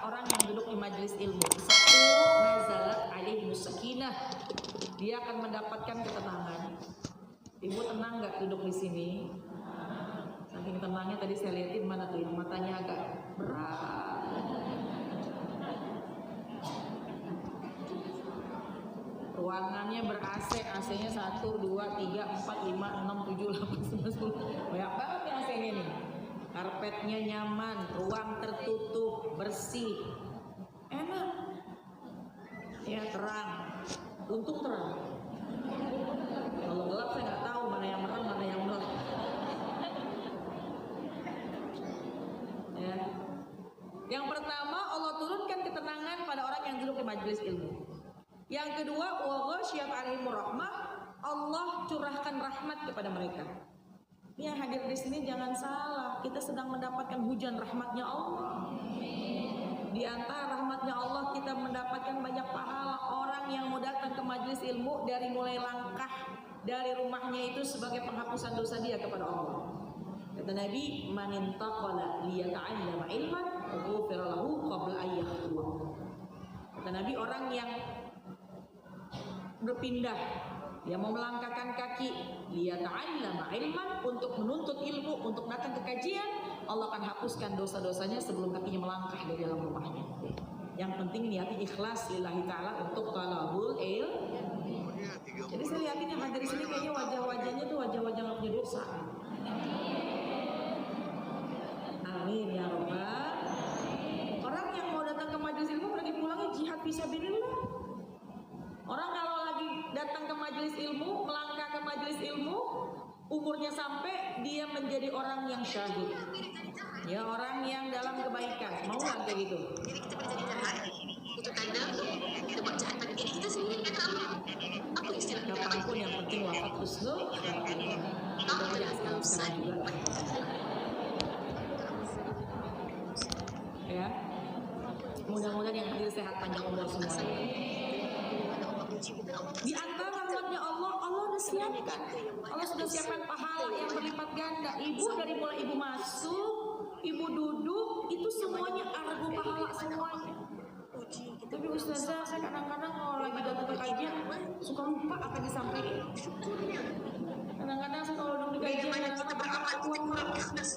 orang yang duduk di majelis ilmu. Satu, nazalat alaihimus sakinah. Dia akan mendapatkan ketenangan. Ibu tenang nggak duduk di sini? Saking tenangnya tadi saya liatin mana tuh, matanya agak berat. Ruangannya ber-AC, AC-nya 1, 2, 3, 4, 5, 6, 7, 8, 9, 10. Banyak banget nih AC-nya nih. Karpetnya nyaman, ruang tertutup, bersih, enak. Ya terang, untung terang. Kalau gelap saya nggak tahu mana yang terang, mana yang gelap. Ya. Yang pertama, Allah turunkan ketenangan pada orang yang duduk di majelis ilmu. Yang kedua, wa ghasyiyat 'alaihimur rahmah, Allah curahkan rahmat kepada mereka. Yang hadir di sini jangan salah, kita sedang mendapatkan hujan rahmatnya Allah. Di antara rahmatnya Allah kita mendapatkan banyak pahala. Orang yang mau datang ke majelis ilmu dari mulai langkah dari rumahnya itu sebagai penghapusan dosa dia kepada Allah. Kata Nabi, man intaqala liyata'allama ilman ghufira lahu qabla an yakhruja. Kata Nabi, orang yang berpindah, dia mau melangkahkan kaki, liyata'allama ilman, untuk menuntut ilmu, untuk datang ke kajian, Allah akan hapuskan dosa-dosanya sebelum kakinya melangkah dari dalam rumahnya. Yang penting niatnya ikhlas lillahi ta'ala untuk talabul ilm. Jadi saya lihatin yang hadir di sini kayaknya wajah-wajahnya tuh wajah-wajah nggak punya dosa. Amin ya rabbal. Orang yang mau datang ke majelis ilmu lagi pulangnya jihad fisabilillah. Orang kalau lagi datang ke majelis ilmu, melangkah ke majelis ilmu, umurnya sampai dia menjadi orang yang syahid. Ya, orang yang dalam kebaikan. Mau nggak kayak gitu? Jadi kita berjalan itu tanda kita buat jahat pada diri kita sendiri kan apa istilah kapanpun yang penting wafat husnul khatimah. Mudah-mudahan sekarang juga. Ya. Mudah-mudahan yang hadir sehat panjang umur semua. Di antara rahmatnya Allah, Allah sudah siapkan. Allah sudah siapkan pahala yang berlipat ganda. Ibu dari mulai ibu masuk, ibu duduk, itu semuanya argo pahala semuanya. Tapi ustazah, saya kadang-kadang kalau lagi datang ke kajian suka lupa apa disampaikan. Kadang-kadang saya kalau duduk di kajian kadang-kadang berangkat kuat banget.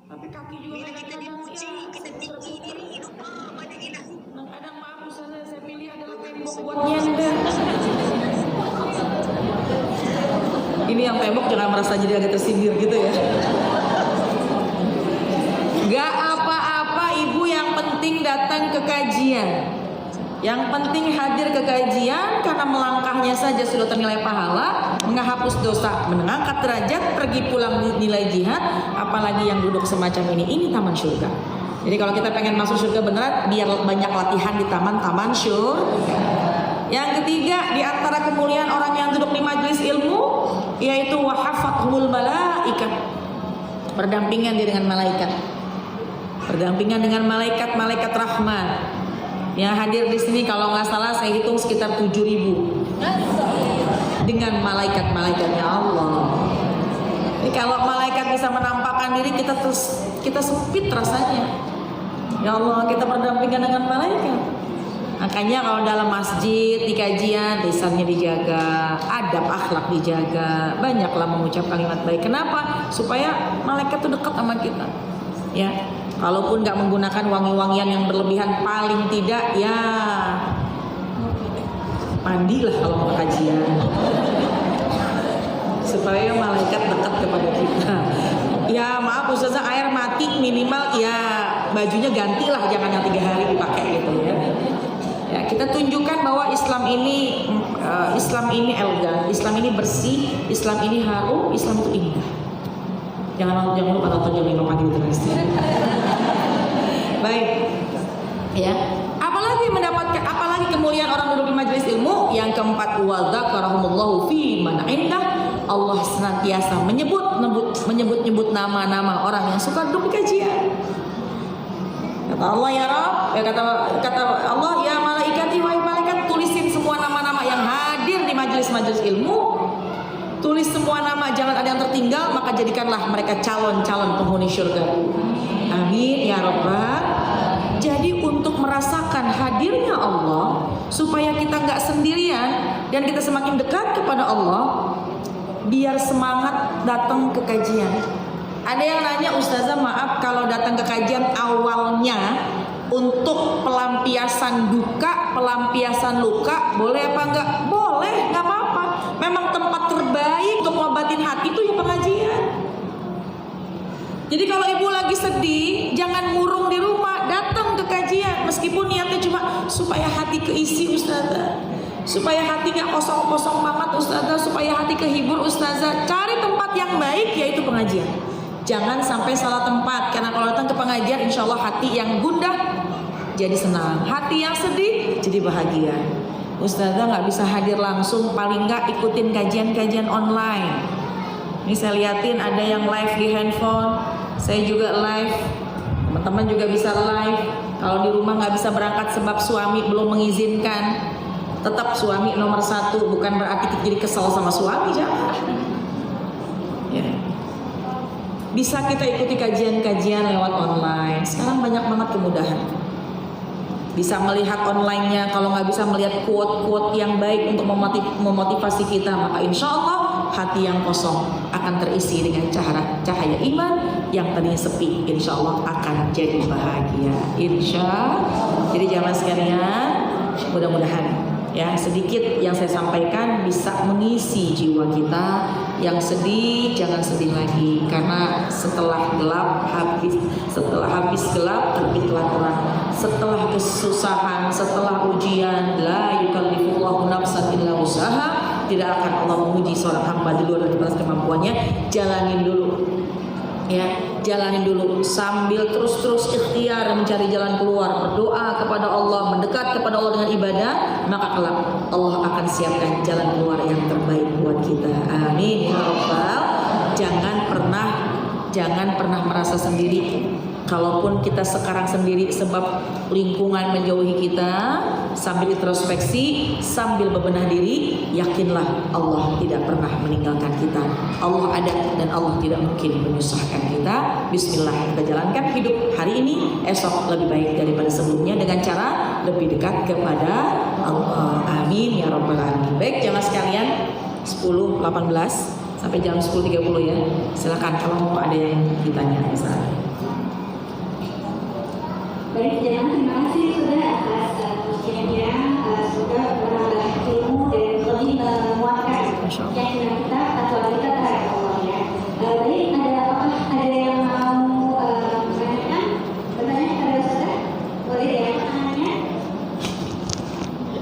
Tapi kaki juga kadang-kadang kita tinggi diri lupa pada ilahi. Kadang maaf ustazah, saya pilih adalah tembok buat nyender. Ini yang tembok jangan merasa jadi agak tersindir gitu ya. Gak apa-apa ibu, yang penting datang ke kajian. Yang penting hadir ke kajian, karena melangkahnya saja sudah ternilai pahala, menghapus dosa, mengangkat derajat, pergi pulang nilai jihad, apalagi yang duduk semacam ini. Ini taman surga. Jadi kalau kita pengen masuk surga beneran, biar banyak latihan di taman-taman surga. Yang ketiga, di antara kemuliaan orang yang duduk di majelis ilmu, yaitu wahafathumul malaikat, berdampingan dia dengan malaikat, berdampingan dengan malaikat-malaikat rahmat. Yang hadir di sini kalau nggak salah saya hitung sekitar 7.000 dengan malaikat-malaikatnya Allah. Jadi kalau malaikat bisa menampakkan diri, kita sempit rasanya. Ya Allah, kita berdampingan dengan malaikat. Makanya kalau dalam masjid, di kajian, lisannya dijaga, adab akhlak dijaga, banyaklah mengucap kalimat baik. Kenapa? Supaya malaikat itu dekat sama kita. Ya, kalaupun nggak menggunakan wangi-wangian yang berlebihan, paling tidak ya mandilah kalau mau kajian, supaya malaikat dekat kepada kita. Ya maaf ustazah, air mati minimal ya bajunya gantilah, jangan yang 3 hari dipakai gitu ya. Ya, kita tunjukkan bahwa Islam ini elegan, Islam ini bersih, Islam ini harum, Islam itu indah. Jangan lupa nonton jam 5 pagi di Trans. Baik. Ya. Apalagi kemuliaan orang duduk di majelis ilmu. Yang keempat, wa dzakarahumullahu fi man indah. Allah senantiasa menyebut nama-nama orang yang suka duduk di kajian. Kata Allah, ya Rabb, kata Allah, ya malaikati, wahai malaikat, tulisin semua nama-nama yang hadir di majelis-majelis ilmu. Tulis semua nama, jangan ada yang tertinggal, maka jadikanlah mereka calon-calon penghuni surga. Amin ya Rabbal. Jadi untuk hadirnya Allah, supaya kita nggak sendirian dan kita semakin dekat kepada Allah, biar semangat datang ke kajian. Ada yang nanya, Ustazah maaf kalau datang ke kajian awalnya untuk pelampiasan duka, pelampiasan luka, boleh apa enggak? Boleh, nggak apa-apa. Memang tempat terbaik untuk ngobatin hati itu ya pengajian. Jadi kalau ibu lagi sedih, jangan murung di rumah, datang ke kajian. Meskipun niatnya cuma supaya hati keisi Ustazah, supaya hati gak kosong-kosong banget Ustazah, supaya hati kehibur Ustazah. Cari tempat yang baik, yaitu pengajian. Jangan sampai salah tempat, karena kalau datang ke pengajian, insya Allah hati yang gundah jadi senang, hati yang sedih jadi bahagia. Ustazah gak bisa hadir langsung, paling gak ikutin kajian-kajian online. Ini saya liatin ada yang live di handphone, saya juga live, teman-teman juga bisa live. Kalau di rumah nggak bisa berangkat sebab suami belum mengizinkan, tetap suami nomor satu, bukan berarti kita jadi kesal sama suami, jangan. Ya. Bisa kita ikuti kajian-kajian lewat online. Sekarang banyak banget kemudahan. Bisa melihat online-nya, kalau nggak bisa melihat quote-quote yang baik untuk memotivasi kita, maka insya Allah hati yang kosong akan terisi dengan cahaya iman, yang tadinya sepi insya Allah akan jadi bahagia, insya Allah. Jadi jamaah sekalian, mudah-mudahan ya sedikit yang saya sampaikan bisa mengisi jiwa kita. Yang sedih jangan sedih lagi, karena setelah habis gelap terbitlah terang. Setelah kesusahan, setelah ujian, la yukallifullahu nafsan illa usaha, tidak akan Allah menguji seorang hamba di luar dari batas kemampuannya. Jalanin dulu, ya, jalanin dulu sambil terus ikhtiar mencari jalan keluar, berdoa kepada Allah, mendekat kepada Allah dengan ibadah, maka kelak Allah akan siapkan jalan keluar yang terbaik buat kita. Amin ya rabbal. Jangan pernah merasa sendiri. Kalaupun kita sekarang sendiri sebab lingkungan menjauhi kita, sambil introspeksi, sambil bebenah diri, yakinlah Allah tidak pernah meninggalkan kita. Allah ada dan Allah tidak mungkin menyusahkan kita. Bismillah, kita jalankan hidup hari ini, esok lebih baik daripada sebelumnya dengan cara lebih dekat kepada Allah. Amin ya rabbal alamin. Baik jamaah sekalian, 10.18 sampai jam 10.30 ya. Silakan kalau mau ada yang ditanya misalnya. Baik, terima kasih sudah atas ujiannya, semoga menambah ilmu dan lebih menguatkan keyakinan kita, takwa kita terhadap Allah ya. Baik, ada yang mau bertanya kepada Ustaz? Boleh ya pertanyaannya?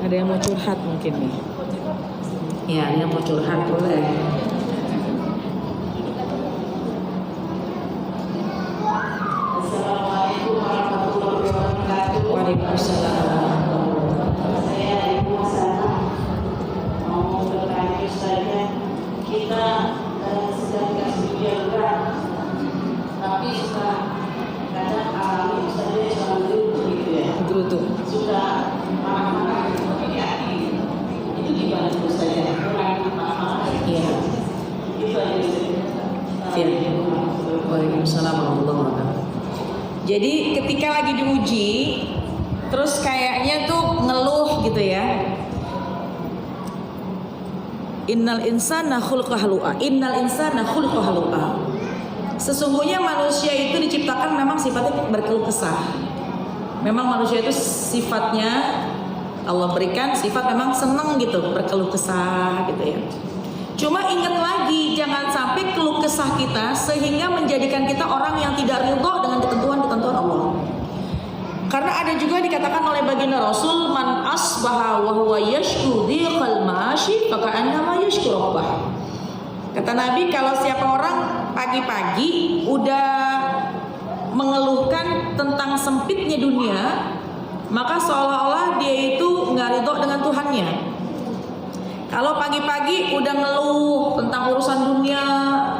Ada yang mau curhat mungkin nih? Ya, ada yang mau curhat boleh. Waalaikumsalam. Saya Ibu Hasanah mau bertanya saja, kita sedang kasih ujian berat, tapi suka kadang alami saja selalu begitu ya. Gerutu. Sudah marah-marah seperti hati. Itu gimana itu saja? Kurang marah-marah. Iya. Itu aja. Iya. Waalaikumsalam warahmatullahi wabarakatuh. Jadi ketika lagi diuji, terus kayaknya tuh ngeluh gitu ya. Innal insana khuliqa halu'a. Innal insana khuliqa halu'a. Sesungguhnya manusia itu diciptakan memang sifatnya berkeluh kesah. Memang manusia itu sifatnya Allah berikan sifat memang senang gitu, berkeluh kesah gitu ya. Cuma ingat lagi, jangan sampai keluh kesah kita sehingga menjadikan kita orang yang tidak ridho dengan ketentuan-ketentuan Allah. Karena ada juga dikatakan oleh baginda Rasul, man asbaha wa huwa yashku dhiqal ma'ashi faka'annama yashku rabbah. Kata Nabi, kalau siapa orang pagi-pagi udah mengeluhkan tentang sempitnya dunia, maka seolah-olah dia itu nggak ridho dengan Tuhannya. Kalau pagi-pagi udah ngeluh tentang urusan dunia,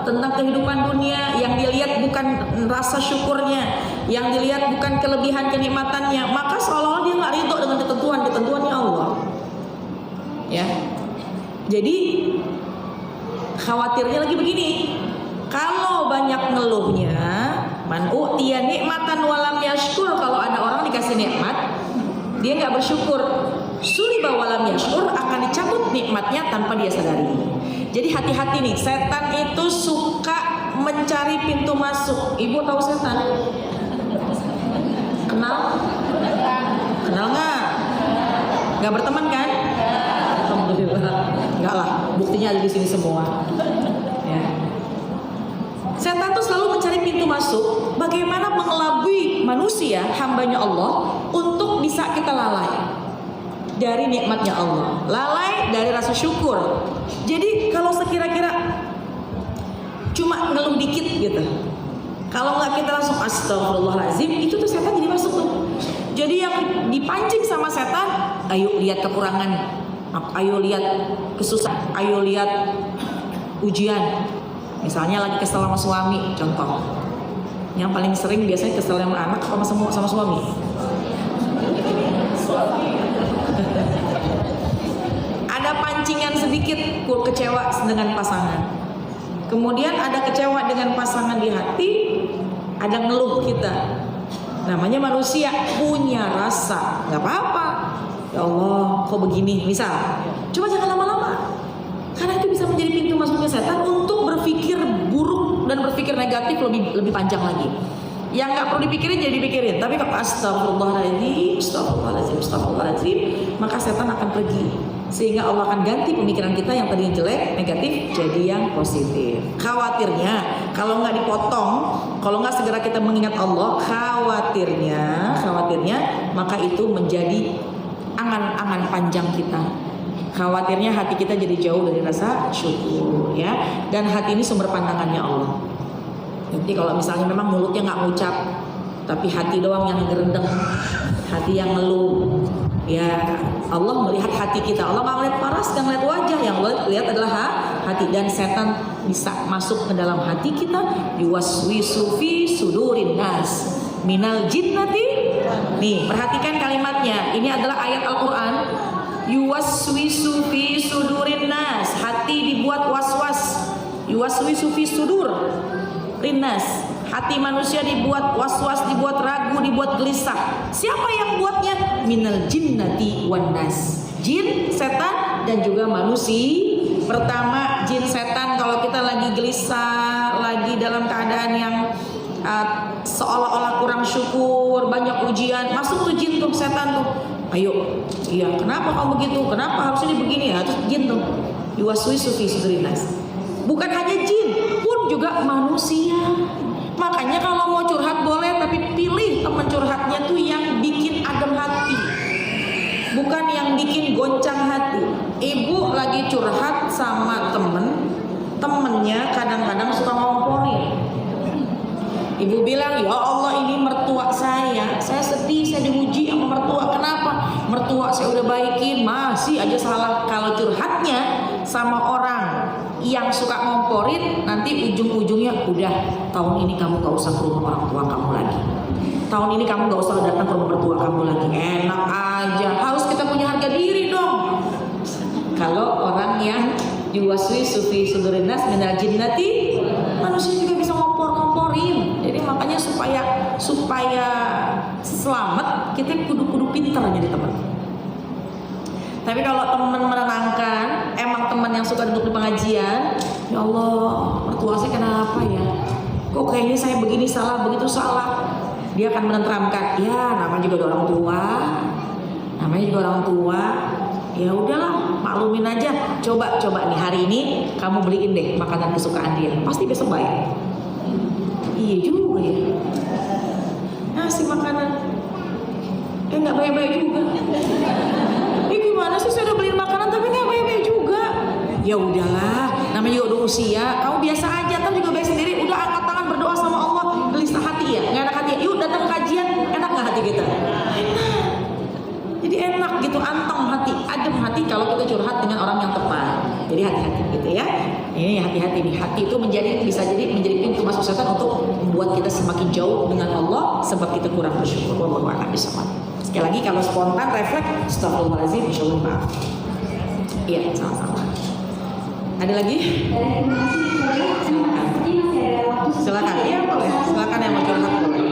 tentang kehidupan dunia, yang dilihat bukan rasa syukurnya, yang dilihat bukan kelebihan kenikmatannya, maka seolah-olah dia nggak ridho dengan ketentuannya Allah. Ya, jadi khawatirnya lagi begini, kalau banyak ngeluhnya, man utiya nikmatan walam yashkur, kalau ada orang dikasih nikmat dia nggak bersyukur, suliba walam yashkur, akan dicabut nikmatnya tanpa dia sadari. Jadi hati-hati nih, setan itu suka mencari pintu masuk. Ibu tahu setan? Kenal? Kenal nggak? Nggak berteman kan? Alhamdulillah. Nggak lah, buktinya ada di sini semua. Ya. Setan tuh selalu mencari pintu masuk, bagaimana mengelabui manusia, hambanya Allah, untuk bisa kita lalai dari nikmatnya Allah, lalai dari rasa syukur. Jadi kalau sekira-kira cuma ngeluh dikit gitu, kalau nggak kita langsung astagfirullahaladzim, itu tuh setan jadi masuk tuh. Jadi yang dipancing sama setan, ayo lihat kekurangan, ayo lihat kesusahan, ayo lihat ujian. Misalnya lagi kesel sama suami, contoh. Yang paling sering biasanya kesel sama anak sama suami. Ada pancingan sedikit kecewa dengan pasangan. Kemudian ada kecewa dengan pasangan di hati, ada ngeluh kita. Namanya manusia, punya rasa, nggak apa-apa. Ya Allah, kok begini? Misal, coba jangan lama-lama. Karena itu bisa menjadi pintu masuknya setan untuk berpikir buruk dan berpikir negatif lebih panjang lagi. Yang nggak perlu dipikirin jadi dipikirin. Tapi kalau astagfirullahaladzim, astagfirullahaladzim, astagfirullahaladzim, maka setan akan pergi. Sehingga Allah akan ganti pemikiran kita yang tadinya jelek, negatif, jadi yang positif. Khawatirnya, kalau nggak dipotong, kalau nggak segera kita mengingat Allah, khawatirnya, maka itu menjadi angan-angan panjang kita. Khawatirnya hati kita jadi jauh dari rasa syukur, ya. Dan hati ini sumber pandangannya Allah. Jadi kalau misalnya memang mulutnya nggak ngucap, tapi hati doang yang gerendeng, hati yang ngeluh, ya Allah melihat hati kita. Allah nggak ngeliat paras, nggak ngeliat wajah, yang lihat adalah hati. Dan setan bisa masuk ke dalam hati kita, yuwaswisu fi sudurin nas minal jinnati. Nih, perhatikan kalimatnya. Ini adalah ayat Al-Quran. Yuwaswisu fi sudurin nas, hati dibuat was-was. Yuwaswisu fi sudur rinnas, hati manusia dibuat was-was, dibuat ragu, dibuat gelisah. Siapa yang buatnya? Minal jinnati wan nas, jin, setan, dan juga manusia. Pertama, jin setan kalau kita lagi gelisah, lagi dalam keadaan yang seolah-olah kurang syukur, banyak ujian, masuk tuh jin tuh, setan tuh. Ayo, iya, kenapa kamu begitu? Kenapa harusnya begini ya? Terus jin tuh, yuwaswisu fi sudurin nas. Bukan hanya jin, pun juga manusia. Makanya kalau mau curhat boleh, tapi pilih teman curhatnya tuh yang bikin adem hati, bukan yang bikin goncang hati. Ibu lagi curhat sama temennya kadang-kadang suka ngomporin. Ibu bilang, ya Allah, ini mertua saya sedih, saya diuji sama mertua. Kenapa? Mertua saya udah baikin, masih aja salah. Kalau curhatnya sama orang yang suka ngomporin, nanti ujung-ujungnya udah, tahun ini kamu gak usah ke rumah orang tua kamu lagi, tahun ini kamu gak usah datang ke rumah mertua kamu lagi. Enak aja, harus kita punya harga diri dong. Kalau orang yang yuwaswisu fi sudurin nas minal jinnati, manusia juga bisa ngompor-ngomporin. Jadi makanya supaya selamat, kita kudu pintar jadi teman. Tapi kalau teman menenangkan, emang teman yang suka duduk di pengajian, ya Allah, mertua saya kenapa ya? Kok kayaknya saya begini salah, begitu salah. Dia akan menenteramkan. Ya, namanya juga orang tua. Ya udahlah, maklumin aja. Coba nih hari ini kamu beliin deh makanan kesukaan dia. Pasti besok baik. Iya juga ya. Ngasih makanan, nggak baik-baik juga. Gimana sih, saya udah beliin makanan tapi nggak baik-baik juga. Ya udahlah, namanya juga udah usia. Kamu biasa aja, kan juga baik sendiri. Udah angkat tangan berdoa sama Allah, gelisah hati ya, nggak enak hati ya. Yuk datang kajian, enak nggak hati kita? Enak. Jadi enak gitu, anteng hati, adem hati kalau kita curhat dengan orang yang tepat. Jadi hati-hati gitu ya. Ini hati-hati nih. Hati itu bisa jadi menjadi pintu masuk setan untuk membuat kita semakin jauh dengan Allah sebab kita kurang bersyukur. Wallahu a'lam bishawab. Sekali lagi kalau spontan refleks, astagfirullahaladzim, insyaallah maaf. Iya, sama-sama. Ada lagi? Silakan. Iya boleh. Silakan yang mau curhat boleh.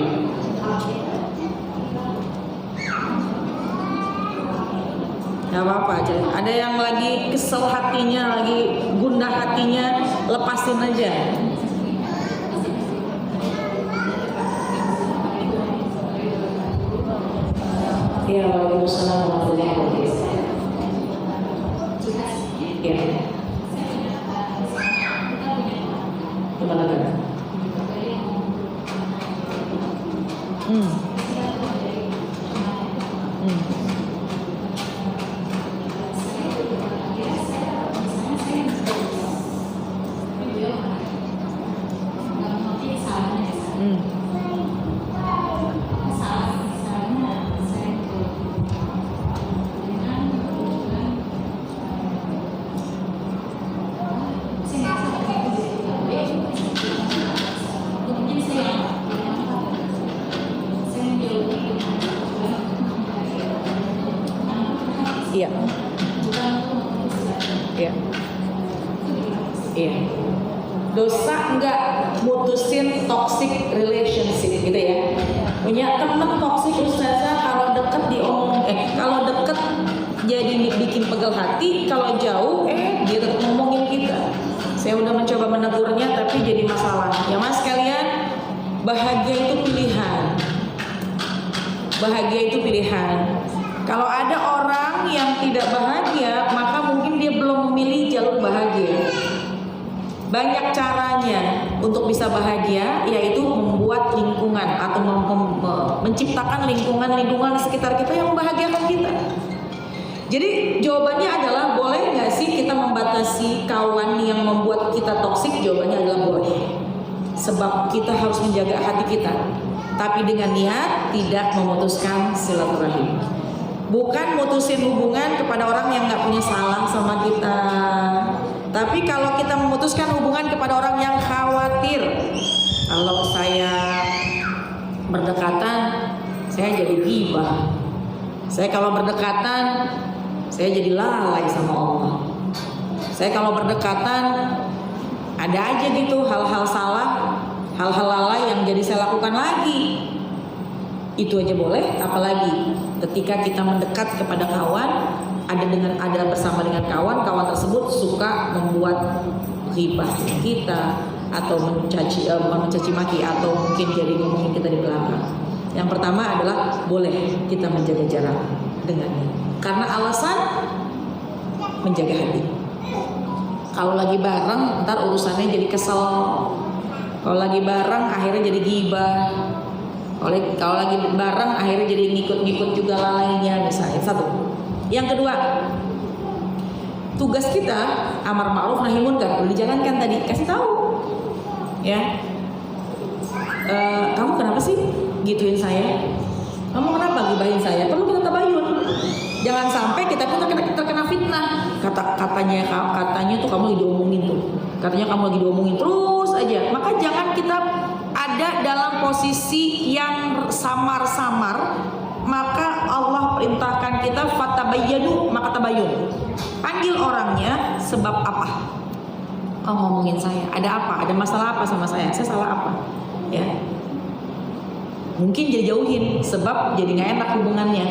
Gak apa-apa aja. Ada yang lagi kesel hatinya, lagi gundah hatinya, lepasin aja. Ya, waalaikumsalam warahmatullahi wabarakatuh. Ya. Gimana kan? Hmm. Iya. Iya. Iya. Dosa enggak mutusin toxic relationship gitu ya. Punya temen toxic ustazah, kalau deket diomong, kalau deket jadi bikin pegel hati, kalau jauh dia tetap ngomongin kita. Saya udah mencoba menegurnya tapi jadi masalah. Ya mas kalian, bahagia itu pilihan. Bahagia itu pilihan. Kalau ada orang yang tidak bahagia, maka mungkin dia belum memilih jalur bahagia. Banyak caranya untuk bisa bahagia, yaitu membuat lingkungan atau menciptakan lingkungan sekitar kita yang membahagiakan kita. Jadi jawabannya adalah boleh nggak sih kita membatasi kawan yang membuat kita toksik? Jawabannya adalah boleh. Sebab kita harus menjaga hati kita, tapi dengan niat tidak memutuskan silaturahim. Bukan mutusin hubungan kepada orang yang nggak punya salah sama kita. Tapi kalau kita memutuskan hubungan kepada orang yang khawatir, kalau saya berdekatan, saya jadi ghibah. Saya kalau berdekatan, saya jadi lalai sama Allah. Saya kalau berdekatan, ada aja gitu hal-hal salah, hal-hal lalai yang jadi saya lakukan lagi. Itu aja boleh, apalagi ketika kita mendekat kepada kawan, ada bersama dengan kawan tersebut suka membuat ghibah kita atau mencaci maki atau mungkin jadi ngomongin kita di belakang. Yang pertama adalah boleh kita menjaga jarak dengannya, karena alasan menjaga hati. Kalau lagi bareng, ntar urusannya jadi kesel. Kalau lagi bareng, akhirnya jadi ghibah. Kalau lagi bareng akhirnya jadi ngikut-ngikut juga lalainya misalnya. Satu. Yang kedua, tugas kita amar ma'ruf nahi munkar, perlu dijalankan tadi. Kasih tahu, ya. Kamu kenapa sih gituin saya? Kamu kenapa gibahin saya? Perlu kita tabayun. Jangan sampai kita pun terkena fitnah. Katanya tuh kamu lagi diomongin tuh. Katanya kamu lagi diomongin terus aja. Maka jangan kita ada dalam posisi yang samar-samar. Maka Allah perintahkan kita fatabayyanu, maka tabayyun. Panggil orangnya, sebab apa? Kamu ngomongin saya, ada apa? Ada masalah apa sama saya? Saya salah apa? Ya. Mungkin jadi jauhin, sebab jadi nggak enak hubungannya.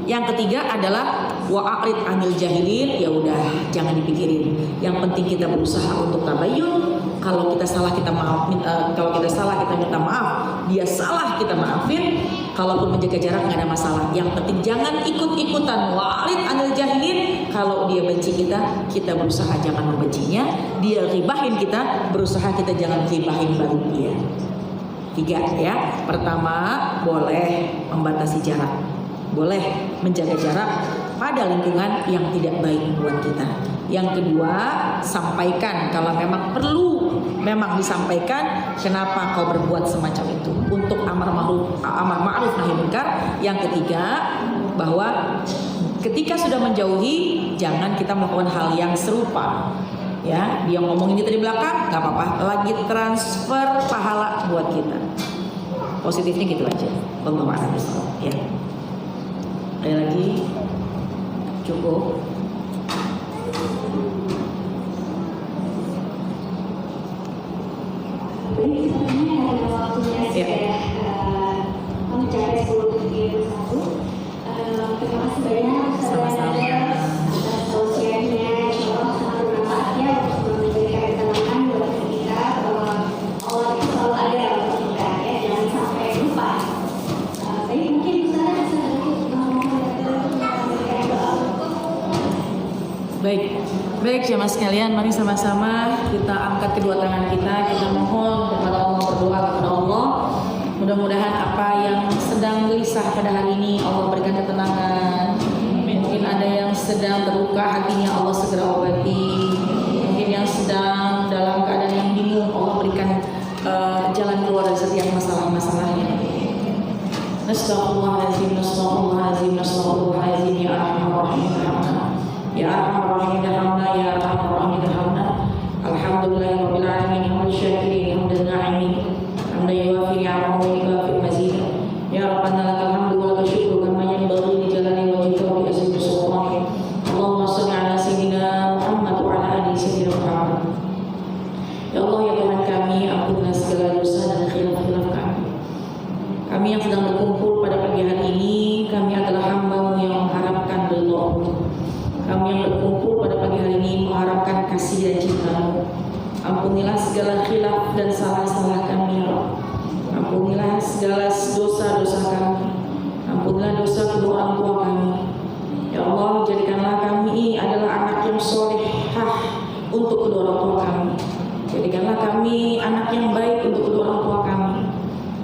Yang ketiga adalah wa'arid anil jahilin, ya udah jangan dipikirin. Yang penting kita berusaha untuk tabayyun. Kalau kita salah kita maaf, kalau kita salah kita minta maaf. Dia salah kita maafin. Kalaupun menjaga jarak nggak ada masalah. Yang penting jangan ikut-ikutan wa'arid anil jahilin. Kalau dia benci kita berusaha jangan membencinya. Dia ribahin kita, berusaha kita jangan ribahin balik dia. 3 ya. Pertama, boleh membatasi jarak. Boleh menjaga jarak pada lingkungan yang tidak baik buat kita. Yang kedua, sampaikan kalau memang perlu, memang disampaikan kenapa kau berbuat semacam itu, untuk amar ma'ruf nahi munkar. Yang ketiga, bahwa ketika sudah menjauhi, jangan kita melakukan hal yang serupa. Ya, dia ngomongin kita di belakang, nggak apa-apa, lagi transfer pahala buat kita. Positifnya gitu aja. Wallahu a'lam. Ya. Ada lagi? Cukup. Jadi sebenarnya ada waktunya sudah mencapai 10 menit 1. Terima kasih banyak. Sama-sama. Baik, baik jemaah sekalian, mari sama-sama kita angkat kedua tangan kita mohon kepada Allah, berdoa kepada Allah. Mudah-mudahan apa yang sedang gelisah pada hari ini Allah berikan ketenangan. Mungkin ada yang sedang terluka hatinya, Allah segera obati. Mungkin yang sedang dalam keadaan yang bingung, Allah berikan jalan keluar dari setiap masalah-masalahnya. Nastaghfirullahaladzim, nastaghfirullahaladzim, nastaghfirullahaladzim, ya arhamar rahimin. Ya arhamar rahimin irhamna, ya arhamar rahimin irhamna. Alhamdulillahirabbil alamin, hamdan syakirin, hamdan na'imin, hamdan yuwafi ni'amahu wa yukafi mazidah. Ya rabbana lakal hamdu wa lakal syukru kama yanbaghi li jalali wajhika wa li azimi sultanik. Allahumma shalli ala sayyidina Muhammad wa ala ali sayyidina Muhammad. Ya Allah, ya Tuhan kami, ampunilah segala dosa dan khilaf-khilaf kami. Kami yang sedang berkumpul pada pagi hari ini, kami adalah hamba-Mu yang mengharapkan ridha-Mu. Kami yang berkumpul pada pagi hari ini mengharapkan kasih dan cinta-Mu. Ampunilah segala khilaf dan salah-salah kami, ya Allah. Ampunilah segala dosa-dosa kami. Ampunilah dosa kedua orang tua kami. Ya Allah, jadikanlah kami adalah anak yang solehah untuk kedua orang tua kami. Jadikanlah kami anak yang baik untuk kedua orang tua kami.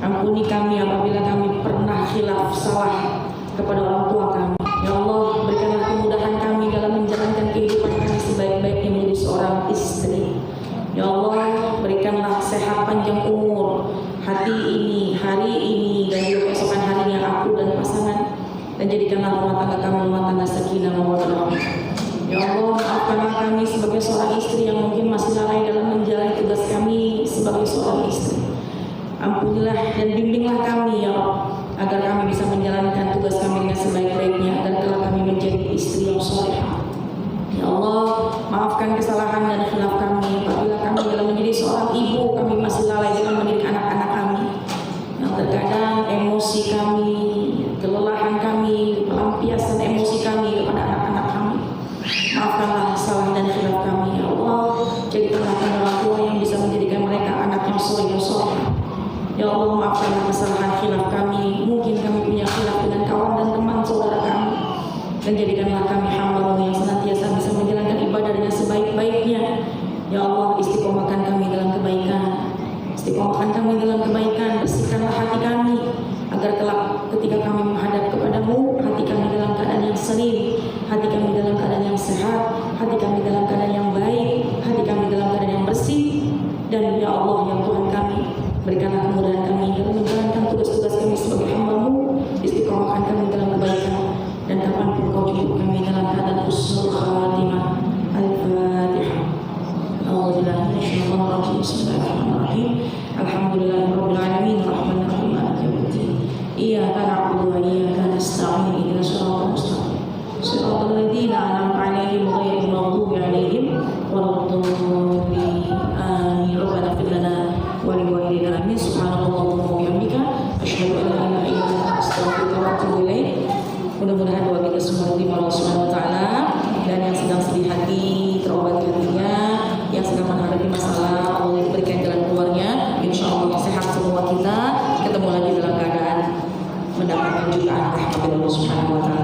Ampuni kami apabila kami pernah khilaf salah kepada orang tua kami. Ya Allah, berikanlah kemudahan kami dalam menjalankan kehidupan kami sebaik-baiknya menjadi seorang istri. Ya Allah, berikanlah sehat panjang umur hati ini, hari ini, dan juga keesokan harinya aku dan pasangan. Dan jadikanlah rumah tangga kami rumah tangga sakinah mawaddah warahmah. Ya Allah, maafkanlah kami sebagai seorang istri yang mungkin masih lalai dalam menjalani tugas kami sebagai seorang istri. Ampunilah dan bimbinglah kami, ya Allah, agar kami bisa menjalankan tugas kami dengan sebaik-baiknya, agar kelak kami menjadi istri yang salehah. Ya Allah, maafkan kesalahan dan khilaf kami apabila kami dalam menjadi seorang ibu, kami masih lalai dalam mendidik anak-anak kami, yang terkadang emosi kami, kelelahan kami, pelampiasan emosi kami kepada anak-anak kami. Maafkanlah salah dan khilaf kami, ya Allah. Jadikanlah kami orang tua yang bisa menjadikan mereka anak yang saleh. Ya Allah, maafkanlah kesalahan khilaf kami. Mungkin kami punya khilaf dengan kawan dan teman saudara kami. Dan jadikanlah kami hamba-Mu yang senantiasa bisa menjalankan ibadah dengan sebaik-baiknya. Ya Allah, istiqomahkan kami dalam kebaikan. Istiqomahkan kami dalam kebaikan. Bersihkanlah hati kami, agar kelak ketika kami menghadap kepada-Mu, hati kami dalam keadaan yang salim, hati kami dalam keadaan yang sehat, hati kami dalam keadaan yang baik, hati kami dalam keadaan yang bersih. Dan ya Allah, ya Tuhan kami, berikanlah kemudahan kami dalam menjalankan tugas-tugas kami sebagai hamba-Mu. Istiqomahkan kami dalam kebaikan, dan kapanpun Kau jemput kami dalam keadaan husnul khatimah. Al-Fatihah. A'udzubillahi minasyaitonir rajim. Bismillahirrahmanirrahim. Alhamdulillahirabbil alamin, arrahmanir rahim, maliki yaumiddin. Iyyaka na'budu wa iyyaka nasta'in. Ihdinas siratal mustaqim. Siratal ladzina an'amta 'alaihim ghairil maghdubi 'alaihim waladdallin. Amin. Rabbana ighfir lana wa li walidayna. Amin. Subhanallahumma wa bihamdika asyhadu an la ilaha illa anta astaghfiruka wa atubu ilaik. Mudah-mudahan doa kita semua diterima Allah Subhanahu wa taala, dan yang sedang sedih hati terobati hatinya, yang sedang menghadapi masalah Allah berikan jalan keluarnya. Insyaallah sehat semua kita, ketemu lagi dalam keadaan mendapatkan jutaan rahmat Allah Subhanahu wa taala.